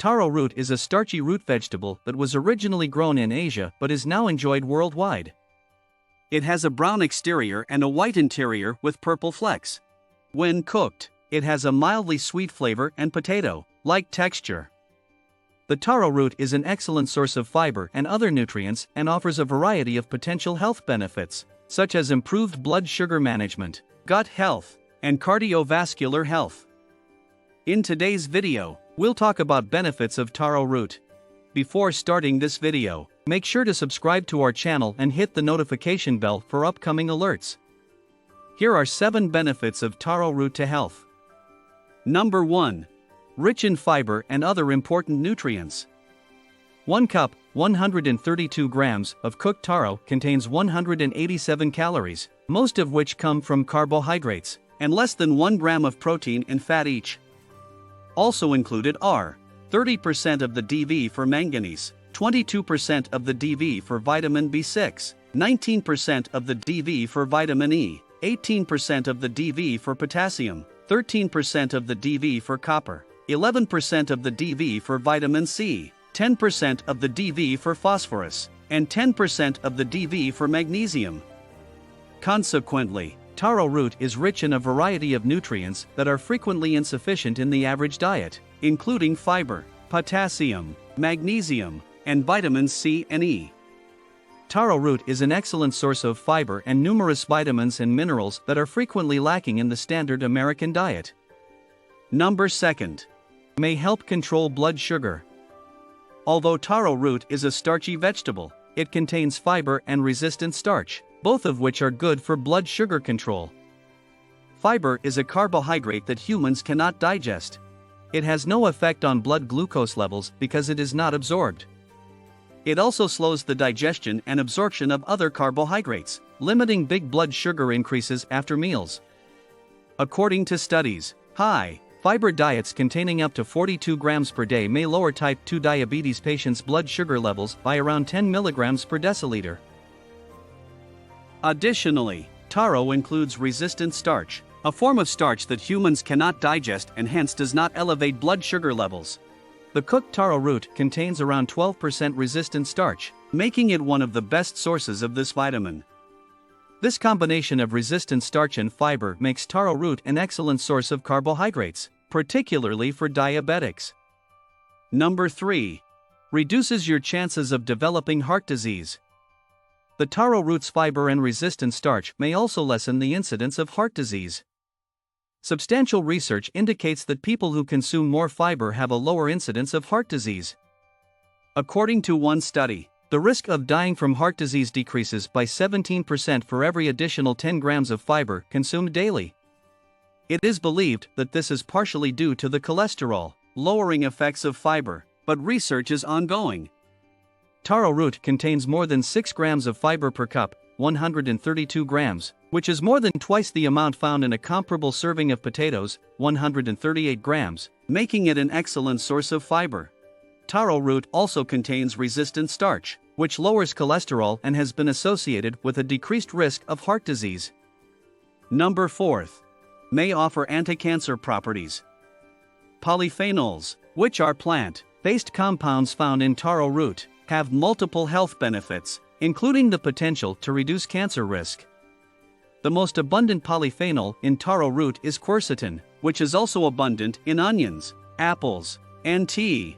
Taro root is a starchy root vegetable that was originally grown in Asia but is now enjoyed worldwide. It has a brown exterior and a white interior with purple flecks. When cooked, it has a mildly sweet flavor and potato-like texture. The taro root is an excellent source of fiber and other nutrients and offers a variety of potential health benefits, such as improved blood sugar management, gut health, and cardiovascular health. In today's video, we'll talk about benefits of taro root. Before starting this video, make sure to subscribe to our channel and hit the notification bell for upcoming alerts. Here are 7 benefits of taro root to health. Number 1. Rich in fiber and other important nutrients. 1 cup, 132 grams of cooked taro contains 187 calories, most of which come from carbohydrates, and less than 1 gram of protein and fat each. Also included are 30% of the DV for manganese, 22% of the DV for vitamin B6, 19% of the DV for vitamin E, 18% of the DV for potassium, 13% of the DV for copper, 11% of the DV for vitamin C, 10% of the DV for phosphorus, and 10% of the DV for magnesium. Consequently, taro root is rich in a variety of nutrients that are frequently insufficient in the average diet, including fiber, potassium, magnesium, and vitamins C and E. Taro root is an excellent source of fiber and numerous vitamins and minerals that are frequently lacking in the standard American diet. Number 2. May help control blood sugar. Although taro root is a starchy vegetable, it contains fiber and resistant starch, both of which are good for blood sugar control. Fiber is a carbohydrate that humans cannot digest. It has no effect on blood glucose levels because it is not absorbed. It also slows the digestion and absorption of other carbohydrates, limiting big blood sugar increases after meals. According to studies, high fiber diets containing up to 42 grams per day may lower type 2 diabetes patients' blood sugar levels by around 10 milligrams per deciliter. Additionally, taro includes resistant starch, a form of starch that humans cannot digest and hence does not elevate blood sugar levels. The cooked taro root contains around 12% resistant starch, making it one of the best sources of this vitamin. This combination of resistant starch and fiber makes taro root an excellent source of carbohydrates, particularly for diabetics. Number 3. Reduces your chances of developing heart disease. The taro root's fiber and resistant starch may also lessen the incidence of heart disease. Substantial research indicates that people who consume more fiber have a lower incidence of heart disease. According to one study, the risk of dying from heart disease decreases by 17% for every additional 10 grams of fiber consumed daily. It is believed that this is partially due to the cholesterol-lowering effects of fiber, but research is ongoing. Taro root contains more than 6 grams of fiber per cup, 132 grams, which is more than twice the amount found in a comparable serving of potatoes, 138 grams, making it an excellent source of fiber. Taro root also contains resistant starch, which lowers cholesterol and has been associated with a decreased risk of heart disease. Number 4. May offer anti-cancer properties. Polyphenols, which are plant-based compounds found in taro root, have multiple health benefits, including the potential to reduce cancer risk. The most abundant polyphenol in taro root is quercetin, which is also abundant in onions, apples, and tea.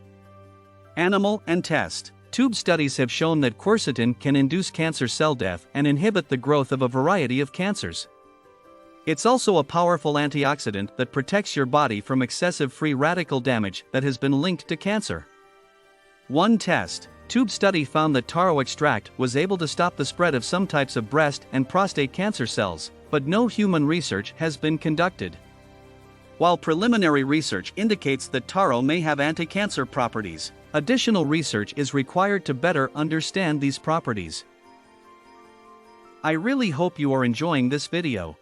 Animal and test tube studies have shown that quercetin can induce cancer cell death and inhibit the growth of a variety of cancers. It's also a powerful antioxidant that protects your body from excessive free radical damage that has been linked to cancer. One test tube study found that taro extract was able to stop the spread of some types of breast and prostate cancer cells, but no human research has been conducted. While preliminary research indicates that taro may have anti-cancer properties, additional research is required to better understand these properties. I really hope you are enjoying this video.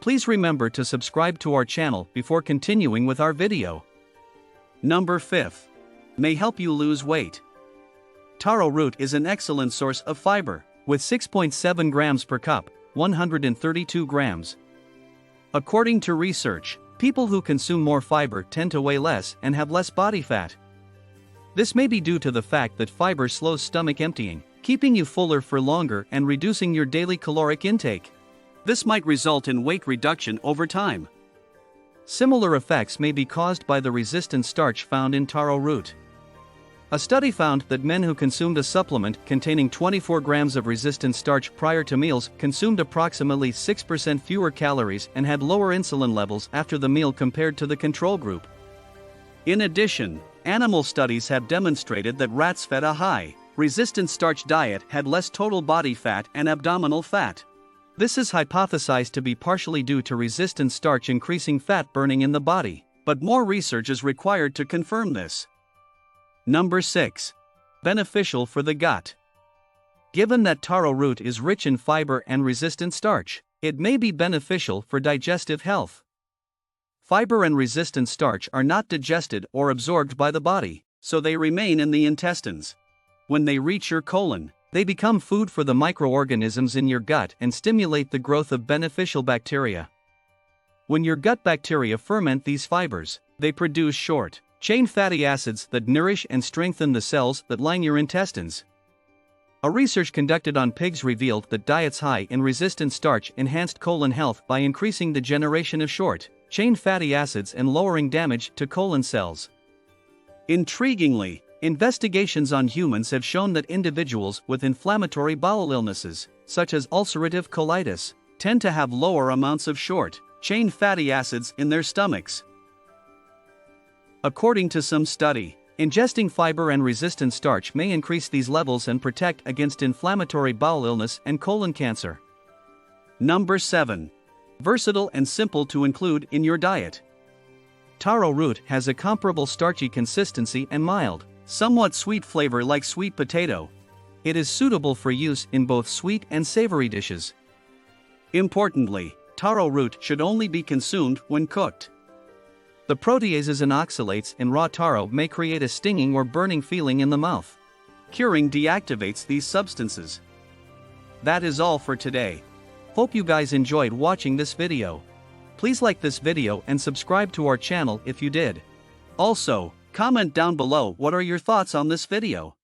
Please remember to subscribe to our channel before continuing with our video. Number 5. May help you lose weight. Taro root is an excellent source of fiber, with 6.7 grams per cup, 132 grams. According to research, people who consume more fiber tend to weigh less and have less body fat. This may be due to the fact that fiber slows stomach emptying, keeping you fuller for longer and reducing your daily caloric intake. This might result in weight reduction over time. Similar effects may be caused by the resistant starch found in taro root. A study found that men who consumed a supplement containing 24 grams of resistant starch prior to meals consumed approximately 6% fewer calories and had lower insulin levels after the meal compared to the control group. In addition, animal studies have demonstrated that rats fed a high, resistant starch diet had less total body fat and abdominal fat. This is hypothesized to be partially due to resistant starch increasing fat burning in the body, but more research is required to confirm this. Number 6. Beneficial for the gut. Given that taro root is rich in fiber and resistant starch, it may be beneficial for digestive health. Fiber and resistant starch are not digested or absorbed by the body, so they remain in the intestines. When they reach your colon, they become food for the microorganisms in your gut and stimulate the growth of beneficial bacteria. When your gut bacteria ferment these fibers, they produce short-chain fatty acids that nourish and strengthen the cells that line your intestines. A research conducted on pigs revealed that diets high in resistant starch enhanced colon health by increasing the generation of short-chain fatty acids and lowering damage to colon cells. Intriguingly, investigations on humans have shown that individuals with inflammatory bowel illnesses, such as ulcerative colitis, tend to have lower amounts of short-chain fatty acids in their stomachs. According to some study, ingesting fiber and resistant starch may increase these levels and protect against inflammatory bowel illness and colon cancer. Number 7. Versatile and simple to include in your diet. Taro root has a comparable starchy consistency and mild, somewhat sweet flavor like sweet potato. It is suitable for use in both sweet and savory dishes. Importantly, taro root should only be consumed when cooked. The proteases and oxalates in raw taro may create a stinging or burning feeling in the mouth. Curing deactivates these substances. That is all for today. Hope you guys enjoyed watching this video. Please like this video and subscribe to our channel if you did. Also, comment down below what are your thoughts on this video.